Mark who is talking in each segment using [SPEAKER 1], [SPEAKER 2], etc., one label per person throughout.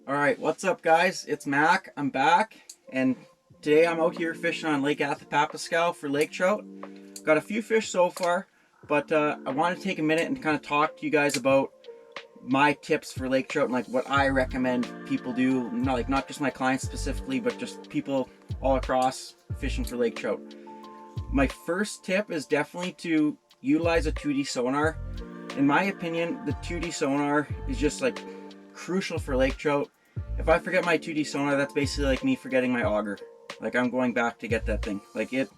[SPEAKER 1] All right, what's up, guys? It's Mac. I'm back, and today I'm out here fishing on Lake Athapapiscal for lake trout. Got a few fish so far, but I want to take a minute and kind of talk to you guys about my tips for lake trout and like what I recommend people do. Not just my clients specifically, but just people all across fishing for lake trout. My first tip is definitely to utilize a 2D sonar. In my opinion, the 2D sonar is just like crucial for lake trout. If I forget my 2D sonar, that's basically like me forgetting my auger. Like I'm going back to get that thing. Like it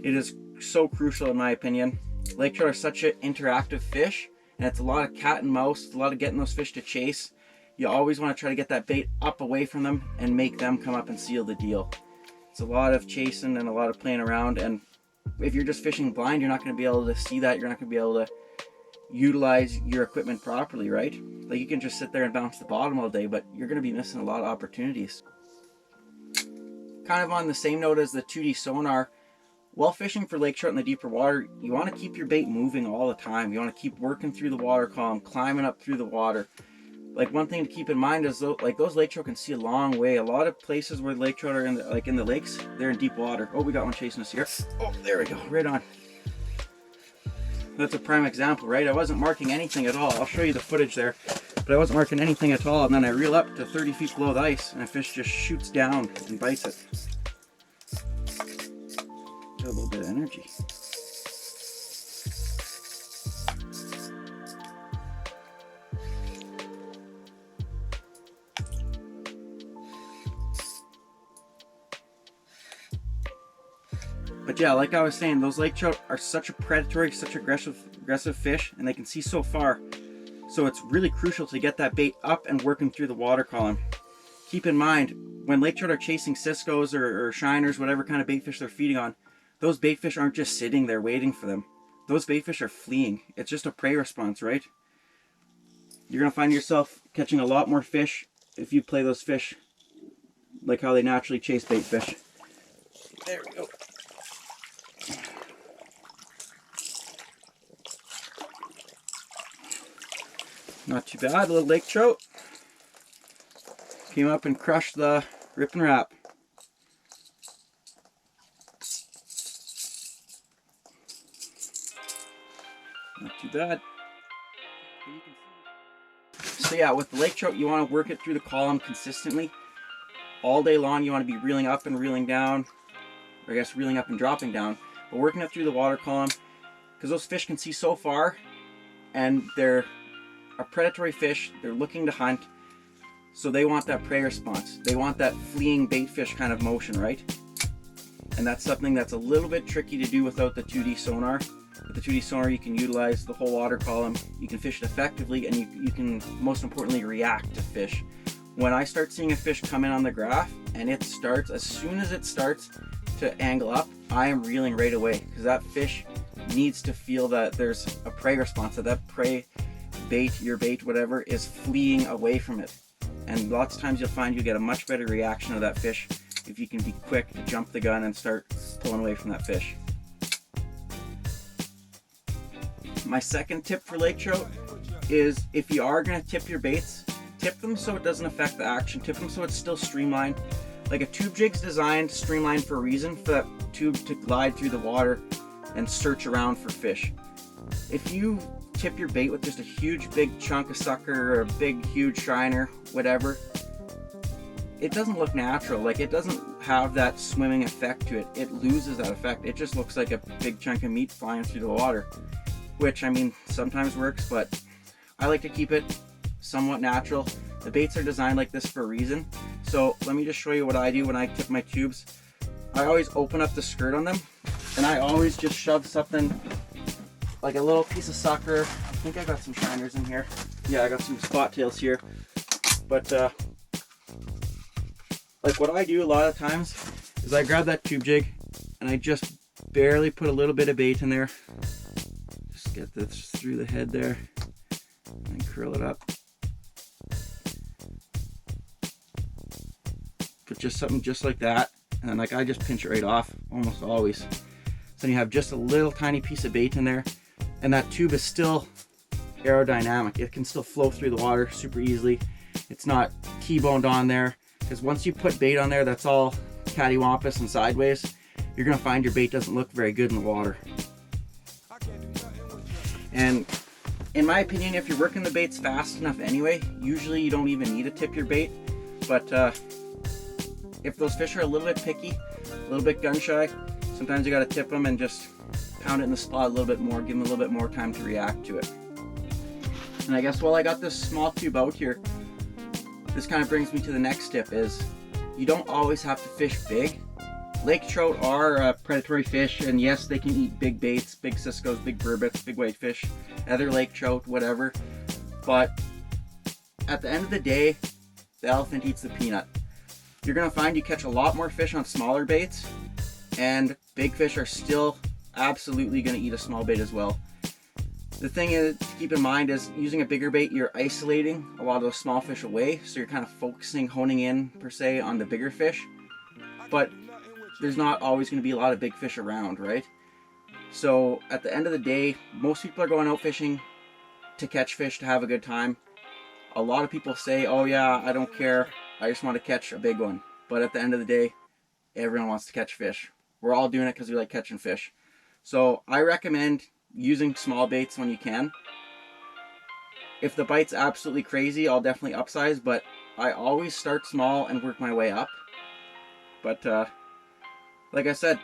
[SPEAKER 1] is so crucial in my opinion. Lake trout are such an interactive fish, and it's a lot of cat and mouse. It's a lot of getting those fish to chase. You always want to try to get that bait up away from them and make them come up and seal the deal. It's a lot of chasing and a lot of playing around, and if you're just fishing blind, you're not going to be able to see that. You're not going to be able to utilize your equipment properly, right? Like you can just sit there and bounce the bottom all day, but you're going to be missing a lot of opportunities. Kind of on the same note as the 2D sonar, while fishing for lake trout in the deeper water, you want to keep your bait moving all the time. You want to keep working through the water column, climbing up through the water. Like one thing to keep in mind is those lake trout can see a long way. A lot of places where lake trout are in the lakes, they're in deep water. Oh, we got one chasing us here. Oh, there we go, right on. That's a prime example, right? I wasn't marking anything at all. I'll show you the footage there, but I wasn't marking anything at all, and then I reel up to 30 feet below the ice, and a fish just shoots down and bites it. Got a little bit of energy. But yeah, like I was saying, those lake trout are such a predatory, such aggressive fish, and they can see so far. So it's really crucial to get that bait up and working through the water column. Keep in mind, when lake trout are chasing ciscos or shiners, whatever kind of bait fish they're feeding on, those bait fish aren't just sitting there waiting for them. Those bait fish are fleeing. It's just a prey response, right? You're gonna find yourself catching a lot more fish if you play those fish like how they naturally chase bait fish. There we go. Not too bad, a little lake trout. Came up and crushed the rip and wrap. Not too bad. So yeah, with the lake trout, you want to work it through the column consistently. All day long, you want to be reeling up and reeling down. Or I guess reeling up and dropping down. But working it through the water column, because those fish can see so far, and they're a predatory fish. They're looking to hunt, so they want that prey response. They want that fleeing bait fish kind of motion, right? And that's something that's a little bit tricky to do without the 2D sonar. With the 2D sonar, you can utilize the whole water column, you can fish it effectively, and you can, most importantly, react to fish. When I start seeing a fish come in on the graph, and it starts, as soon as it starts to angle up, I am reeling right away, because that fish needs to feel that there's a prey response, that prey bait, your bait, whatever, is fleeing away from it. And lots of times you'll find you get a much better reaction of that fish if you can be quick to jump the gun and start pulling away from that fish. My second tip for lake trout is, if you are going to tip your baits, tip them so it doesn't affect the action. Tip them so it's still streamlined. Like a tube jig's designed streamlined for a reason, for that tube to glide through the water and search around for fish. If you tip your bait with just a huge big chunk of sucker or a big huge shiner, whatever, it doesn't look natural. Like it doesn't have that swimming effect to it. It loses that effect. It just looks like a big chunk of meat flying through the water, which I mean sometimes works, but I like to keep it somewhat natural. The baits are designed like this for a reason. So let me just show you what I do when I tip my tubes. I always open up the skirt on them, and I always just shove something like a little piece of sucker. I think I got some shiners in here. Yeah, I got some spot tails here. But like what I do a lot of times is I grab that tube jig and I just barely put a little bit of bait in there. Just get this through the head there and curl it up. Put just something just like that, and then like I just pinch it right off almost always. So then you have just a little tiny piece of bait in there, and that tube is still aerodynamic. It can still flow through the water super easily, it's not T-boned on there, because once you put bait on there that's all cattywampus and sideways, you're gonna find your bait doesn't look very good in the water. And in my opinion, if you're working the baits fast enough anyway, usually you don't even need to tip your bait. But if those fish are a little bit picky, a little bit gun shy, sometimes you gotta tip them and just pound it in the spot a little bit more, give them a little bit more time to react to it. And I guess while I got this small tube out here, this kind of brings me to the next tip is you don't always have to fish big. Lake trout are predatory fish, and yes, they can eat big baits, big ciscos, big burbot, big whitefish, other lake trout, whatever. But at the end of the day, the elephant eats the peanut. You're gonna find you catch a lot more fish on smaller baits, and big fish are still absolutely gonna eat a small bait as well. The thing is to keep in mind is using a bigger bait, you're isolating a lot of those small fish away, so you're kind of focusing, honing in per se on the bigger fish. But there's not always going to be a lot of big fish around, right? So at the end of the day, most people are going out fishing to catch fish, to have a good time. A lot of people say, oh yeah, I don't care, I just want to catch a big one. But at the end of the day, everyone wants to catch fish. We're all doing it because we like catching fish. So I recommend using small baits when you can. If the bite's absolutely crazy, I'll definitely upsize, but I always start small and work my way up. But like I said,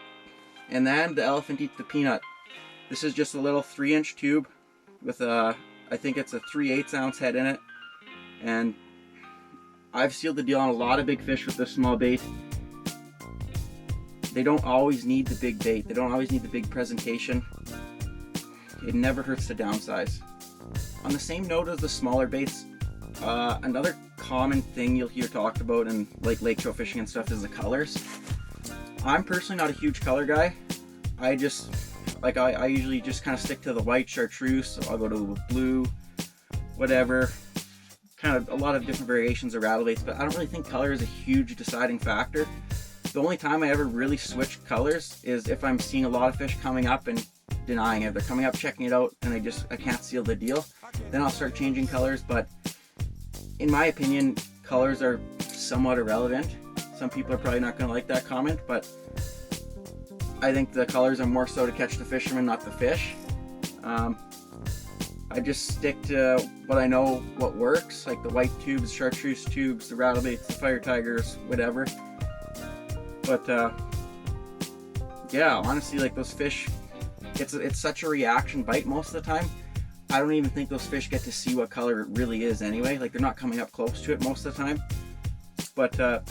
[SPEAKER 1] and then the elephant eats the peanut. This is just a little 3-inch tube with I think it's a 3/8 ounce head in it. And I've sealed the deal on a lot of big fish with this small bait. They don't always need the big bait. They don't always need the big presentation. It never hurts to downsize. On the same note as the smaller baits, another common thing you'll hear talked about in like lake trout fishing and stuff is the colors. I'm personally not a huge color guy. I usually just kind of stick to the white chartreuse, so I'll go to blue, whatever. Kind of a lot of different variations of rattle baits, but I don't really think color is a huge deciding factor. The only time I ever really switch colors is if I'm seeing a lot of fish coming up and denying it. They're coming up, checking it out, and I can't seal the deal. Then I'll start changing colors, but in my opinion, colors are somewhat irrelevant. Some people are probably not going to like that comment, but I think the colors are more so to catch the fisherman, not the fish. I just stick to what I know, what works, like the white tubes, chartreuse tubes, the rattle baits, the fire tigers, whatever. But yeah, honestly, like those fish, it's such a reaction bite most of the time. I don't even think those fish get to see what color it really is anyway. Like they're not coming up close to it most of the time. But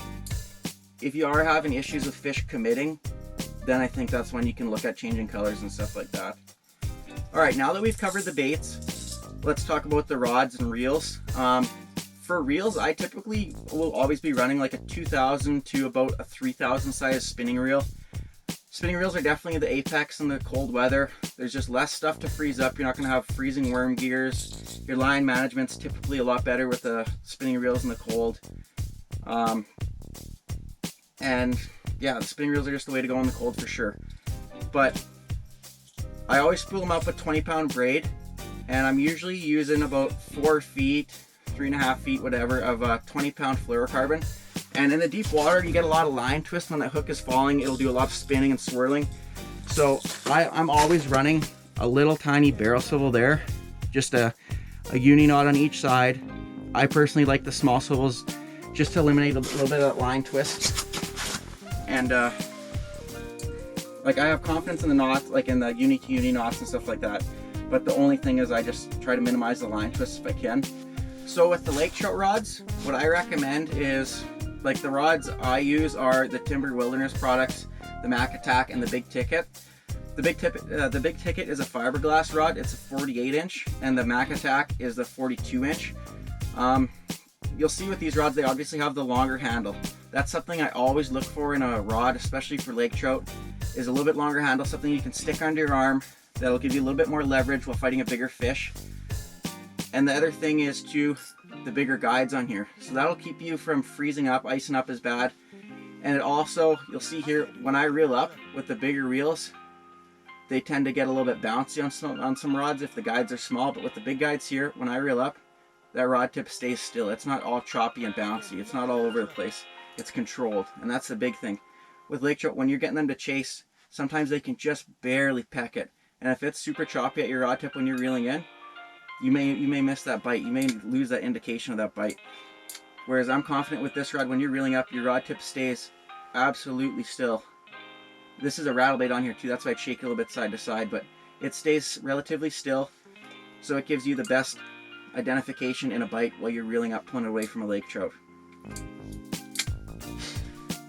[SPEAKER 1] if you are having issues with fish committing, then I think that's when you can look at changing colors and stuff like that. Alright, now that we've covered the baits, let's talk about the rods and reels. For reels, I typically will always be running like a 2,000 to about a 3,000 size spinning reel. Spinning reels are definitely the apex in the cold weather. There's just less stuff to freeze up. You're not going to have freezing worm gears. Your line management's typically a lot better with the spinning reels in the cold. And yeah, the spinning reels are just the way to go in the cold for sure. But I always spool them up with 20-pound braid, and I'm usually using about 4 feet, 3.5 feet, whatever, of 20-pound fluorocarbon. And in the deep water, you get a lot of line twist when that hook is falling. It'll do a lot of spinning and swirling. So I'm always running a little tiny barrel swivel there, just a uni knot on each side. I personally like the small swivels just to eliminate a little bit of that line twist. And like I have confidence in the knots, like in the uni to uni knots and stuff like that. But the only thing is I just try to minimize the line twists if I can. So with the lake trout rods, what I recommend is, like the rods I use are the Timber Wilderness products, the Mac Attack, and the Big Ticket. The Big Ticket is a fiberglass rod. It's a 48-inch, and the Mac Attack is the 42-inch. You'll see with these rods, they obviously have the longer handle. That's something I always look for in a rod, especially for lake trout, is a little bit longer handle, something you can stick under your arm that'll give you a little bit more leverage while fighting a bigger fish. And the other thing is too, the bigger guides on here. So that'll keep you from freezing up, icing up as bad. And it also, you'll see here, when I reel up with the bigger reels, they tend to get a little bit bouncy on some rods if the guides are small, but with the big guides here, when I reel up, that rod tip stays still. It's not all choppy and bouncy. It's not all over the place. It's controlled, and that's the big thing. With lake trout, when you're getting them to chase, sometimes they can just barely peck it. And if it's super choppy at your rod tip when you're reeling in, you may miss that bite. You may lose that indication of that bite. Whereas I'm confident with this rod, when you're reeling up, your rod tip stays absolutely still. This is a rattle bait on here too, that's why I shake it a little bit side to side, but it stays relatively still, so it gives you the best identification in a bite while you're reeling up, pulling it away from a lake trout.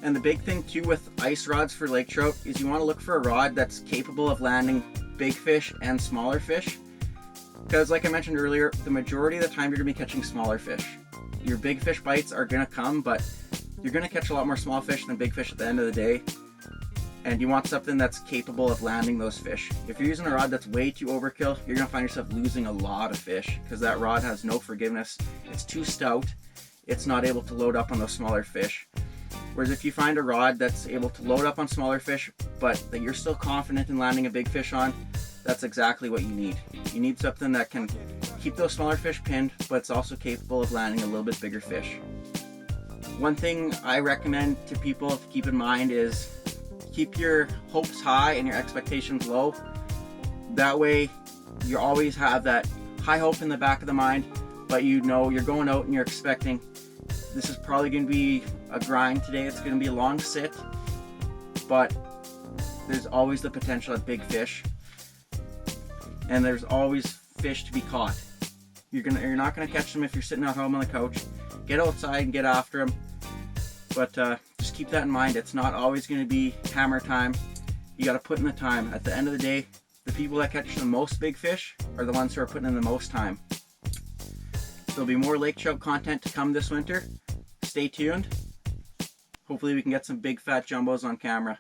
[SPEAKER 1] And the big thing too with ice rods for lake trout is you want to look for a rod that's capable of landing big fish and smaller fish. Because like I mentioned earlier, the majority of the time you're going to be catching smaller fish. Your big fish bites are going to come, but you're going to catch a lot more small fish than big fish at the end of the day. And you want something that's capable of landing those fish. If you're using a rod that's way too overkill, you're going to find yourself losing a lot of fish because that rod has no forgiveness. It's too stout. It's not able to load up on those smaller fish. Whereas if you find a rod that's able to load up on smaller fish, but that you're still confident in landing a big fish on, that's exactly what you need. You need something that can keep those smaller fish pinned, but it's also capable of landing a little bit bigger fish. One thing I recommend to people to keep in mind is keep your hopes high and your expectations low. That way you always have that high hope in the back of the mind, but you know you're going out and you're expecting this is probably going to be a grind today. It's going to be a long sit, but there's always the potential at big fish, and there's always fish to be caught. You're not going to catch them if you're sitting at home on the couch. Get outside and get after them, but just keep that in mind. It's not always going to be hammer time. You got to put in the time. At the end of the day, the people that catch the most big fish are the ones who are putting in the most time. There'll be more lake trout content to come this winter. Stay tuned. Hopefully we can get some big fat jumbos on camera.